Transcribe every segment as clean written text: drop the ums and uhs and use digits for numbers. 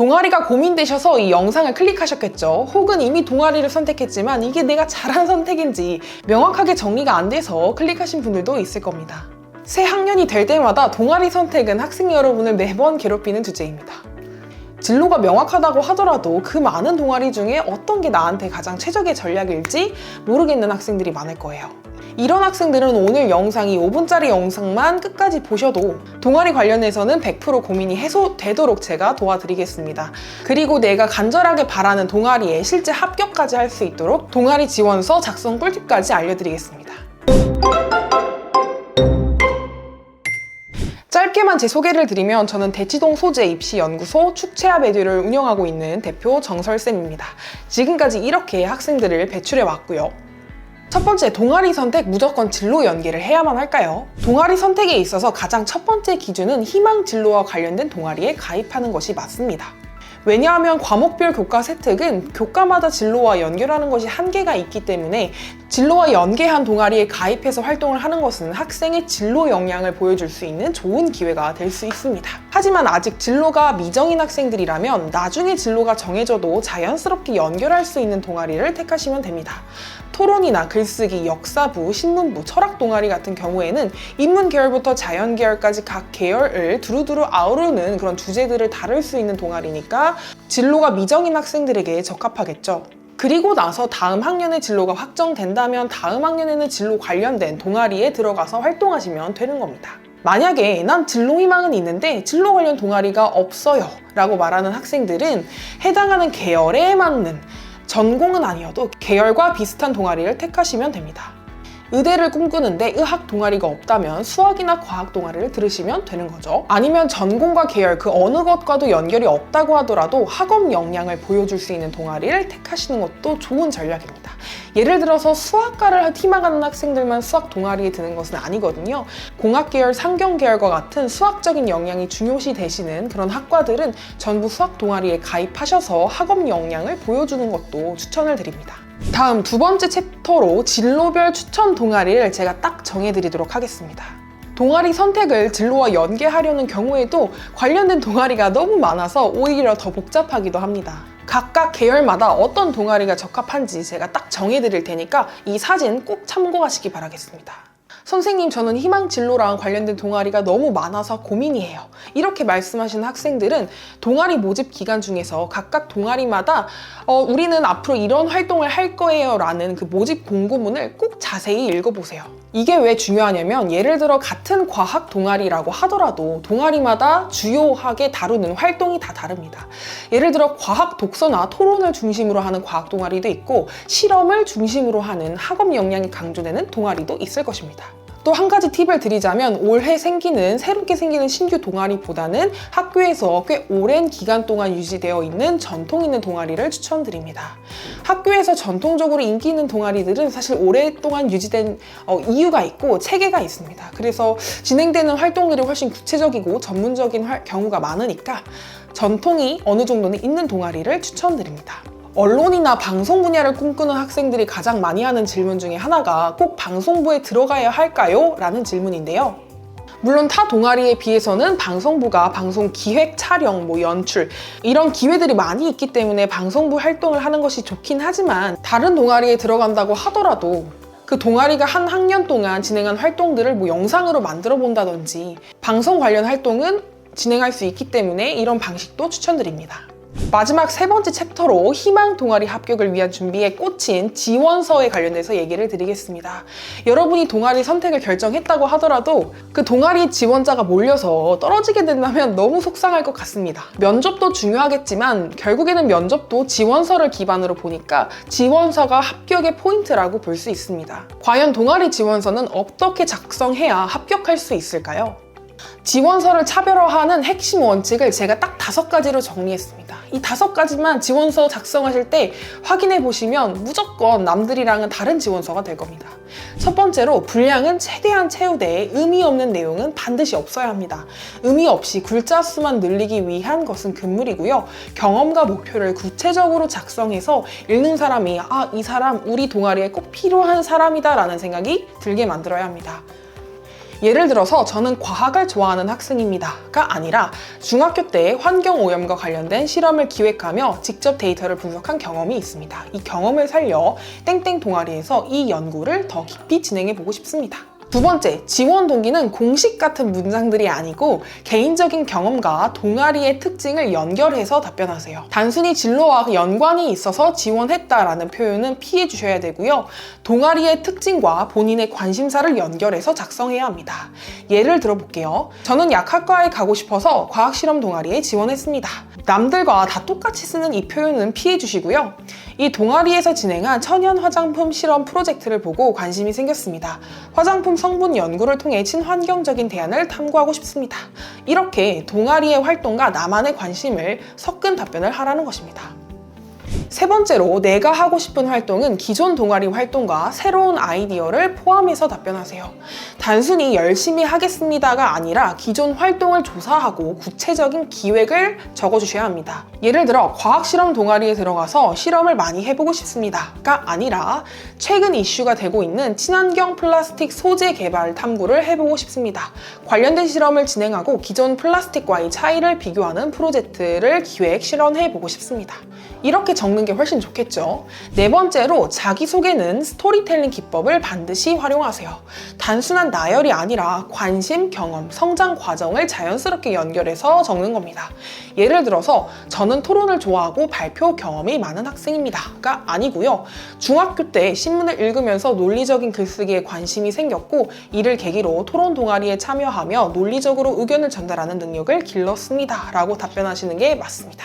동아리가 고민되셔서 이 영상을 클릭하셨겠죠. 혹은 이미 동아리를 선택했지만 이게 내가 잘한 선택인지 명확하게 정리가 안 돼서 클릭하신 분들도 있을 겁니다. 새 학년이 될 때마다 동아리 선택은 학생 여러분을 매번 괴롭히는 주제입니다. 진로가 명확하다고 하더라도 그 많은 동아리 중에 어떤 게 나한테 가장 최적의 전략일지 모르겠는 학생들이 많을 거예요. 이런 학생들은 오늘 영상이 5분짜리 영상만 끝까지 보셔도 동아리 관련해서는 100% 고민이 해소되도록 제가 도와드리겠습니다. 그리고 내가 간절하게 바라는 동아리에 실제 합격까지 할 수 있도록 동아리 지원서 작성 꿀팁까지 알려드리겠습니다. 짧게만 제 소개를 드리면 저는 대치동 소재 입시연구소 축체합 에듀를 운영하고 있는 대표 정설쌤입니다. 지금까지 이렇게 학생들을 배출해 왔고요. 첫 번째, 동아리 선택 무조건 진로 연계를 해야만 할까요? 동아리 선택에 있어서 가장 첫 번째 기준은 희망 진로와 관련된 동아리에 가입하는 것이 맞습니다. 왜냐하면 과목별 교과 세특은 교과마다 진로와 연결하는 것이 한계가 있기 때문에 진로와 연계한 동아리에 가입해서 활동을 하는 것은 학생의 진로 역량을 보여줄 수 있는 좋은 기회가 될 수 있습니다. 하지만 아직 진로가 미정인 학생들이라면 나중에 진로가 정해져도 자연스럽게 연결할 수 있는 동아리를 택하시면 됩니다. 토론이나 글쓰기, 역사부, 신문부, 철학 동아리 같은 경우에는 인문 계열부터 자연 계열까지 각 계열을 두루두루 아우르는 그런 주제들을 다룰 수 있는 동아리니까 진로가 미정인 학생들에게 적합하겠죠. 그리고 나서 다음 학년에 진로가 확정된다면 다음 학년에는 진로 관련된 동아리에 들어가서 활동하시면 되는 겁니다. 만약에 난 진로 희망은 있는데 진로 관련 동아리가 없어요 라고 말하는 학생들은 해당하는 계열에 맞는 전공은 아니어도 계열과 비슷한 동아리를 택하시면 됩니다. 의대를 꿈꾸는데 의학 동아리가 없다면 수학이나 과학 동아리를 들으시면 되는 거죠. 아니면 전공과 계열 그 어느 것과도 연결이 없다고 하더라도 학업 역량을 보여줄 수 있는 동아리를 택하시는 것도 좋은 전략입니다. 예를 들어서 수학과를 희망하는 학생들만 수학 동아리에 드는 것은 아니거든요. 공학 계열, 상경 계열과 같은 수학적인 역량이 중요시 되시는 그런 학과들은 전부 수학 동아리에 가입하셔서 학업 역량을 보여주는 것도 추천을 드립니다. 다음 두 번째 챕터로 진로별 추천 동아리를 제가 딱 정해드리도록 하겠습니다. 동아리 선택을 진로와 연계하려는 경우에도 관련된 동아리가 너무 많아서 오히려 더 복잡하기도 합니다. 각각 계열마다 어떤 동아리가 적합한지 제가 딱 정해드릴 테니까 이 사진 꼭 참고하시기 바라겠습니다. 선생님, 저는 희망 진로랑 관련된 동아리가 너무 많아서 고민이에요. 이렇게 말씀하시는 학생들은 동아리 모집 기간 중에서 각각 동아리마다 우리는 앞으로 이런 활동을 할 거예요 라는 그 모집 공고문을 꼭 자세히 읽어보세요. 이게 왜 중요하냐면 예를 들어 같은 과학 동아리라고 하더라도 동아리마다 주요하게 다루는 활동이 다 다릅니다. 예를 들어 과학 독서나 토론을 중심으로 하는 과학 동아리도 있고 실험을 중심으로 하는 학업 역량이 강조되는 동아리도 있을 것입니다. 또 한 가지 팁을 드리자면 올해 새롭게 생기는 신규 동아리보다는 학교에서 꽤 오랜 기간 동안 유지되어 있는 전통 있는 동아리를 추천드립니다. 학교에서 전통적으로 인기 있는 동아리들은 사실 오랫동안 유지된 이유가 있고 체계가 있습니다. 그래서 진행되는 활동들이 훨씬 구체적이고 전문적인 경우가 많으니까 전통이 어느 정도는 있는 동아리를 추천드립니다. 언론이나 방송 분야를 꿈꾸는 학생들이 가장 많이 하는 질문 중에 하나가 꼭 방송부에 들어가야 할까요? 라는 질문인데요. 물론 타 동아리에 비해서는 방송부가 방송 기획, 촬영, 연출 이런 기회들이 많이 있기 때문에 방송부 활동을 하는 것이 좋긴 하지만 다른 동아리에 들어간다고 하더라도 그 동아리가 한 학년 동안 진행한 활동들을 영상으로 만들어 본다든지 방송 관련 활동은 진행할 수 있기 때문에 이런 방식도 추천드립니다. 마지막 세 번째 챕터로 희망 동아리 합격을 위한 준비에 꽂힌 지원서에 관련해서 얘기를 드리겠습니다. 여러분이 동아리 선택을 결정했다고 하더라도 그 동아리 지원자가 몰려서 떨어지게 된다면 너무 속상할 것 같습니다. 면접도 중요하겠지만 결국에는 면접도 지원서를 기반으로 보니까 지원서가 합격의 포인트라고 볼 수 있습니다. 과연 동아리 지원서는 어떻게 작성해야 합격할 수 있을까요? 지원서를 차별화하는 핵심 원칙을 제가 딱 5가지로 정리했습니다. 이 5가지만 지원서 작성하실 때 확인해 보시면 무조건 남들이랑은 다른 지원서가 될 겁니다. 첫 번째로 분량은 최대한 채우되 의미 없는 내용은 반드시 없어야 합니다. 의미 없이 글자 수만 늘리기 위한 것은 금물이고요. 경험과 목표를 구체적으로 작성해서 읽는 사람이 이 사람 우리 동아리에 꼭 필요한 사람이다 라는 생각이 들게 만들어야 합니다. 예를 들어서 저는 과학을 좋아하는 학생입니다가 아니라 중학교 때 환경오염과 관련된 실험을 기획하며 직접 데이터를 분석한 경험이 있습니다. 이 경험을 살려 땡땡 동아리에서 이 연구를 더 깊이 진행해보고 싶습니다. 두 번째, 지원 동기는 공식 같은 문장들이 아니고 개인적인 경험과 동아리의 특징을 연결해서 답변하세요. 단순히 진로와 연관이 있어서 지원했다라는 표현은 피해 주셔야 되고요. 동아리의 특징과 본인의 관심사를 연결해서 작성해야 합니다. 예를 들어볼게요. 저는 약학과에 가고 싶어서 과학실험 동아리에 지원했습니다. 남들과 다 똑같이 쓰는 이 표현은 피해 주시고요. 이 동아리에서 진행한 천연 화장품 실험 프로젝트를 보고 관심이 생겼습니다. 화장품 성분 연구를 통해 친환경적인 대안을 탐구하고 싶습니다. 이렇게 동아리의 활동과 나만의 관심을 섞은 답변을 하라는 것입니다. 세 번째로 내가 하고 싶은 활동은 기존 동아리 활동과 새로운 아이디어를 포함해서 답변하세요. 단순히 열심히 하겠습니다가 아니라 기존 활동을 조사하고 구체적인 기획을 적어주셔야 합니다. 예를 들어 과학실험 동아리에 들어가서 실험을 많이 해보고 싶습니다가 아니라 최근 이슈가 되고 있는 친환경 플라스틱 소재 개발 탐구를 해보고 싶습니다. 관련된 실험을 진행하고 기존 플라스틱과의 차이를 비교하는 프로젝트를 기획, 실현해보고 싶습니다. 이렇게 적는 게 훨씬 좋겠죠. 네 번째로 자기소개는 스토리텔링 기법을 반드시 활용하세요. 단순한 나열이 아니라 관심, 경험, 성장 과정을 자연스럽게 연결해서 적는 겁니다. 예를 들어서 저는 토론을 좋아하고 발표 경험이 많은 학생입니다가 아니고요. 중학교 때 신문을 읽으면서 논리적인 글쓰기에 관심이 생겼고 이를 계기로 토론 동아리에 참여하며 논리적으로 의견을 전달하는 능력을 길렀습니다 라고 답변하시는 게 맞습니다.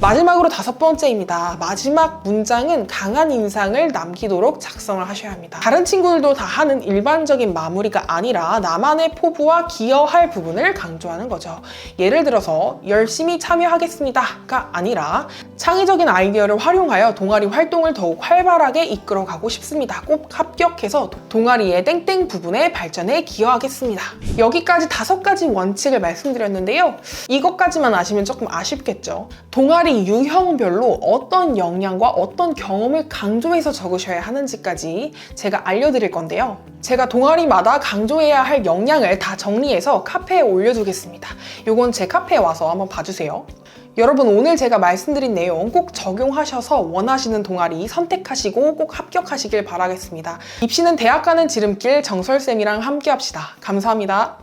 마지막으로 다섯 번째입니다. 마지막 문장은 강한 인상을 남기도록 작성을 하셔야 합니다. 다른 친구들도 다 하는 일반적인 마무리가 아니라 나만의 포부와 기여할 부분을 강조하는 거죠. 예를 들어서 열심히 참여하겠습니다가 아니라 창의적인 아이디어를 활용하여 동아리 활동을 더욱 활발하게 이끌어가고 싶습니다. 꼭 합격해서 동아리의 땡땡 부분의 발전에 기여하겠습니다. 여기까지 5가지 원칙을 말씀드렸는데요. 이것까지만 아시면 조금 아쉽겠죠. 동아리 유형별로 어떤 역량과 어떤 경험을 강조해서 적으셔야 하는지까지 제가 알려드릴 건데요. 제가 동아리마다 강조해야 할 역량을 다 정리해서 카페에 올려두겠습니다. 요건 제 카페에 와서 한번 봐주세요. 여러분, 오늘 제가 말씀드린 내용 꼭 적용하셔서 원하시는 동아리 선택하시고 꼭 합격하시길 바라겠습니다. 입시는 대학 가는 지름길, 정설쌤이랑 함께 합시다. 감사합니다.